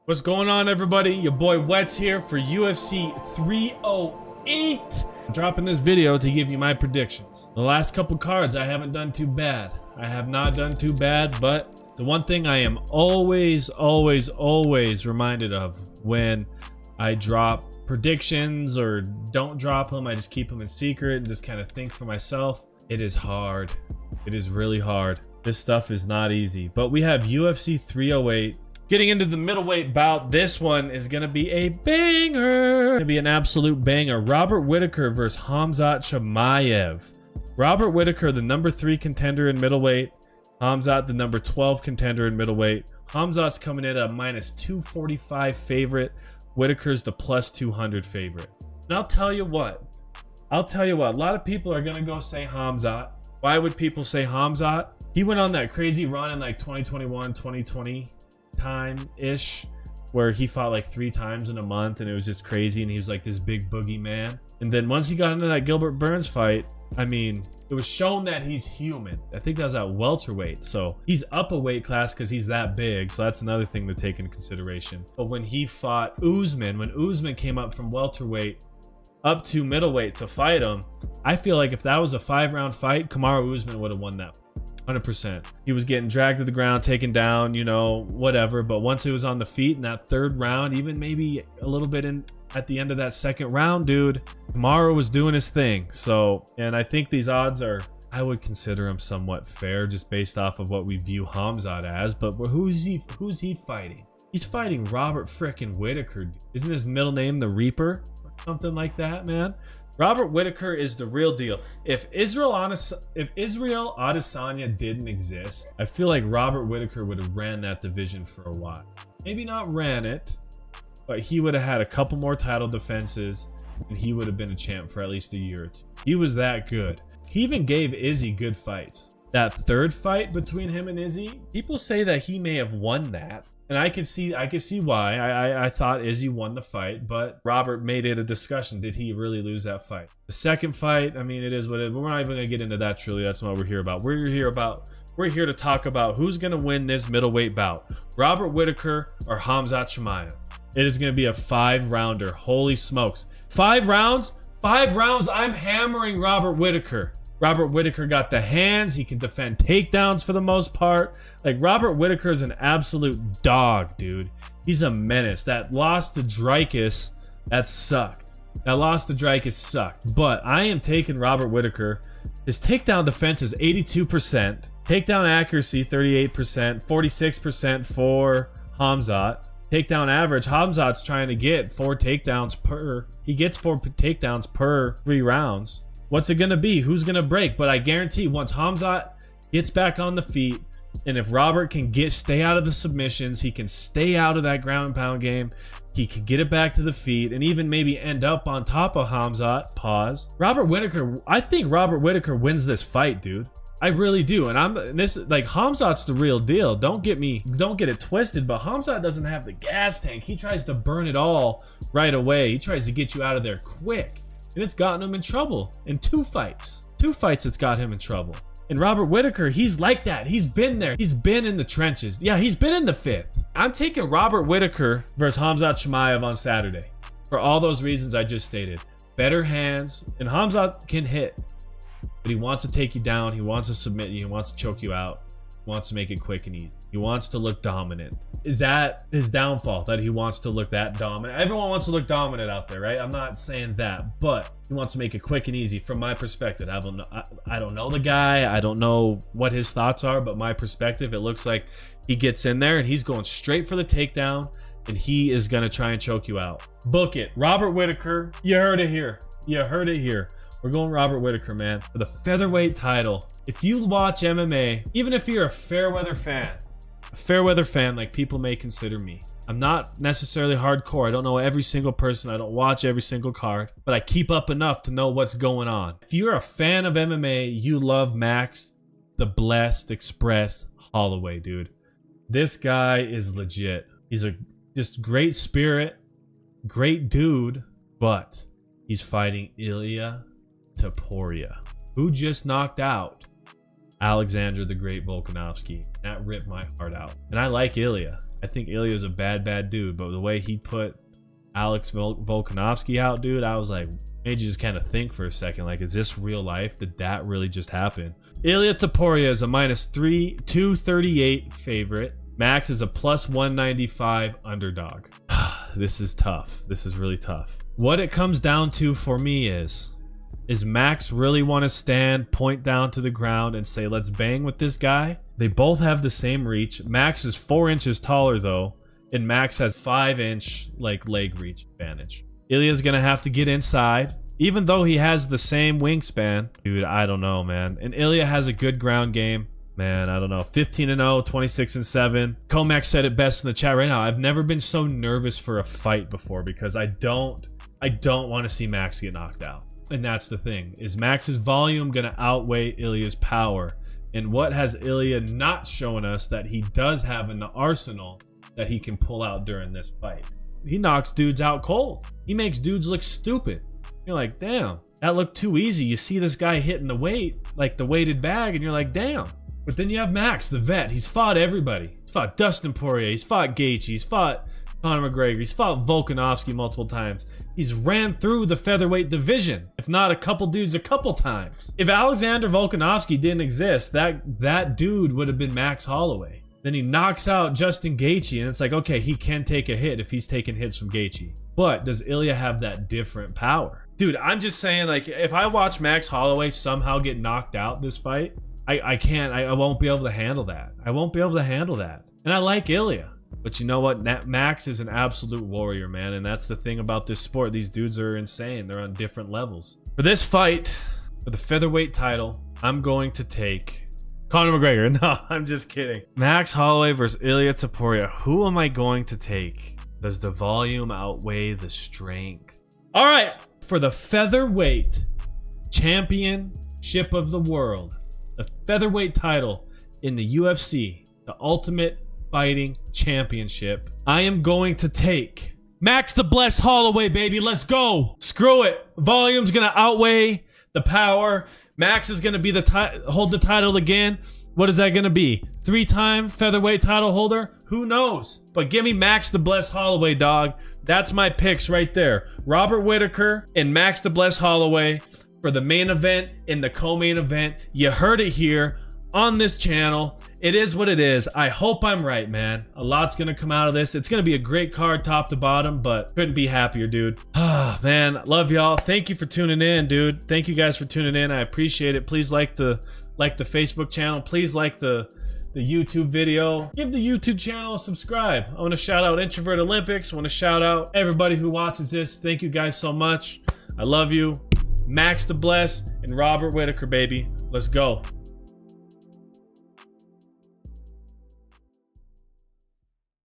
What's going on, everybody? Your boy Wetz here for UFC 308. I'm dropping this video to give you my predictions. The last couple cards, I haven't done too bad. I have not done too bad, but the one thing I am always reminded of when I drop predictions or don't drop them, I just keep them in secret and just kind of think for myself. It is hard. It is really hard. This stuff is not easy. But we have UFC 308. Getting into the middleweight bout, this one is going to be a banger. Going to be an absolute banger. Robert Whittaker versus Khamzat Chimaev. Robert Whittaker, the number 3 contender in middleweight. Khamzat, the number 12 contender in middleweight. Khamzat's coming in at a minus 245 favorite. Whittaker's the plus 200 favorite. And I'll tell you what. A lot of people are going to go say Khamzat. Why would people say Khamzat? He went on that crazy run in like 2021, 2020 time-ish, where he fought like 3 times in a month and it was just crazy, and he was like this big boogie man. And then once he got into that Gilbert Burns fight, I mean, it was shown that he's human. I think that was at welterweight, so he's up a weight class because he's that big, so that's another thing to take into consideration. But when he fought Usman, when Usman came up from welterweight up to middleweight to fight him, I feel like if that was a 5-round fight, Kamaru Usman would have won that 100%. He was getting dragged to the ground, taken down, you know, whatever. But once he was on the feet in that 3rd round, even maybe a little bit in at the end of that 2nd round, dude, Kamaru was doing his thing. So, and I think these odds are, I would consider them somewhat fair just based off of what we view Khamzat as. But who's he fighting? He's fighting Robert frickin' Whittaker. Isn't his middle name the Reaper? Or something like that, man. Robert Whittaker is the real deal. If Israel Adesanya didn't exist, I feel like Robert Whittaker would have ran that division for a while. Maybe not ran it, but he would have had a couple more title defenses and he would have been a champ for at least a year or 2. He was that good. He even gave Izzy good fights. That 3rd fight between him and Izzy, people say that he may have won that. And I could see why. I thought Izzy won the fight, but Robert made it a discussion. Did he really lose that fight? The 2nd fight, I mean, it is what it is. But we're not even gonna get into that truly. That's not what we're here about. We're here to talk about who's gonna win this middleweight bout. Robert Whittaker or Khamzat Chimaev. It is gonna be a 5-rounder. Holy smokes. 5 rounds? 5 rounds, I'm hammering Robert Whittaker. Robert Whittaker got the hands. He can defend takedowns for the most part. Like, Robert Whittaker is an absolute dog, dude. He's a menace. That loss to Dricus, that sucked. But I am taking Robert Whittaker. His takedown defense is 82%. Takedown accuracy, 38%. 46% for Khamzat. Takedown average, Khamzat's trying to get 4 takedowns per. He gets 4 takedowns per 3 rounds. What's it gonna be? Who's gonna break? But I guarantee once Khamzat gets back on the feet, and if Robert can stay out of the submissions, he can stay out of that ground and pound game, he can get it back to the feet and even maybe end up on top of Khamzat. Robert Whittaker, I think Robert Whittaker wins this fight, dude. I really do. And Khamzat's the real deal. Don't get it twisted, but Khamzat doesn't have the gas tank. He tries to burn it all right away. He tries to get you out of there quick. And it's gotten him in trouble in 2 fights. 2 fights it's got him in trouble. And Robert Whittaker, he's like that. He's been there. He's been in the trenches. Yeah, he's been in the 5th. I'm taking Robert Whittaker versus Khamzat Chimaev on Saturday. For all those reasons I just stated. Better hands. And Khamzat can hit. But he wants to take you down. He wants to submit you. He wants to choke you out. He wants to make it quick and easy. He wants to look dominant. Is that his downfall, that he wants to look that dominant? Everyone wants to look dominant out there, right? I'm not saying that, but he wants to make it quick and easy from my perspective. I don't know the guy. I don't know what his thoughts are, but my perspective, it looks like he gets in there and he's going straight for the takedown and he is going to try and choke you out. Book it. Robert Whittaker, you heard it here. We're going Robert Whittaker, man, for the featherweight title. If you watch MMA, even if you're a fair-weather fan like people may consider me. I'm not necessarily hardcore. I don't know every single person. I don't watch every single card, but I keep up enough to know what's going on. If you're a fan of MMA, you love Max, the Blessed Express Holloway, dude. This guy is legit. He's a just great spirit, great dude, but he's fighting Ilya Topuria, who just knocked out Alexander the Great Volkanovski. That ripped my heart out. And I like Ilya. I think Ilya's a bad dude, but the way he put Alex Volkanovski out, dude, I was like, made you just kind of think for a second, like, is this real life? Did that really just happen? Ilia Topuria is a -238 favorite. Max is a +195 underdog. This is tough. This is really tough. What it comes down to for me is Max really want to stand, point down to the ground, and say, let's bang with this guy? They both have the same reach. Max is 4 inches taller, though, and Max has 5-inch like leg reach advantage. Ilya's gonna have to get inside, even though he has the same wingspan. Dude, I don't know, man. And Ilya has a good ground game. Man, I don't know. 15-0, 26-7. Comac said it best in the chat right now. I've never been so nervous for a fight before because I don't want to see Max get knocked out. And that's the thing. Is Max's volume gonna outweigh Ilya's power? And what has Ilya not shown us that he does have in the arsenal that he can pull out during this fight? He knocks dudes out cold. He makes dudes look stupid. You're like, damn, that looked too easy. You see this guy hitting the weight, like the weighted bag, and you're like, damn. But then you have Max, the vet. He's fought everybody. He's fought Dustin Poirier. He's fought Gaethje. He's fought Conor McGregor. He's fought Volkanovski multiple times. He's ran through the featherweight division, if not a couple dudes a couple times. If Alexander Volkanovski didn't exist, that dude would have been Max Holloway. Then he knocks out Justin Gaethje, and it's like, okay, he can take a hit if he's taking hits from Gaethje. But does Ilya have that different power? Dude, I'm just saying, like, if I watch Max Holloway somehow get knocked out this fight, I won't be able to handle that. I won't be able to handle that. And I like Ilya. But you know what? Max is an absolute warrior, man. And that's the thing about this sport. These dudes are insane. They're on different levels. For this fight, for the featherweight title, I'm going to take Conor McGregor. No, I'm just kidding. Max Holloway versus Ilia Topuria. Who am I going to take? Does the volume outweigh the strength? All right. For the featherweight championship of the world, the featherweight title in the UFC, the Ultimate Fighting Championship, I am going to take Max the Blessed Holloway, baby. Let's go. Screw it. Volume's gonna outweigh the power. Max is gonna be hold the title again. What is that gonna be? 3-time featherweight title holder? Who knows? But give me Max the Blessed Holloway, dog. That's my picks right there. Robert Whittaker and Max the Blessed Holloway for the main event and the co-main event. You heard it here on this channel. It is what it is. I hope I'm right, man. A lot's gonna come out of this. It's gonna be a great card top to bottom, but couldn't be happier, dude. Ah, man, love y'all. Thank you for tuning in, dude. Thank you guys for tuning in. I appreciate it. Please like the Facebook channel. Please like the YouTube video. Give the YouTube channel a subscribe. I want to shout out Introvert Olympics. I want to shout out everybody who watches this. Thank you guys so much. I love you. Max the Bless and Robert Whittaker, baby. Let's go.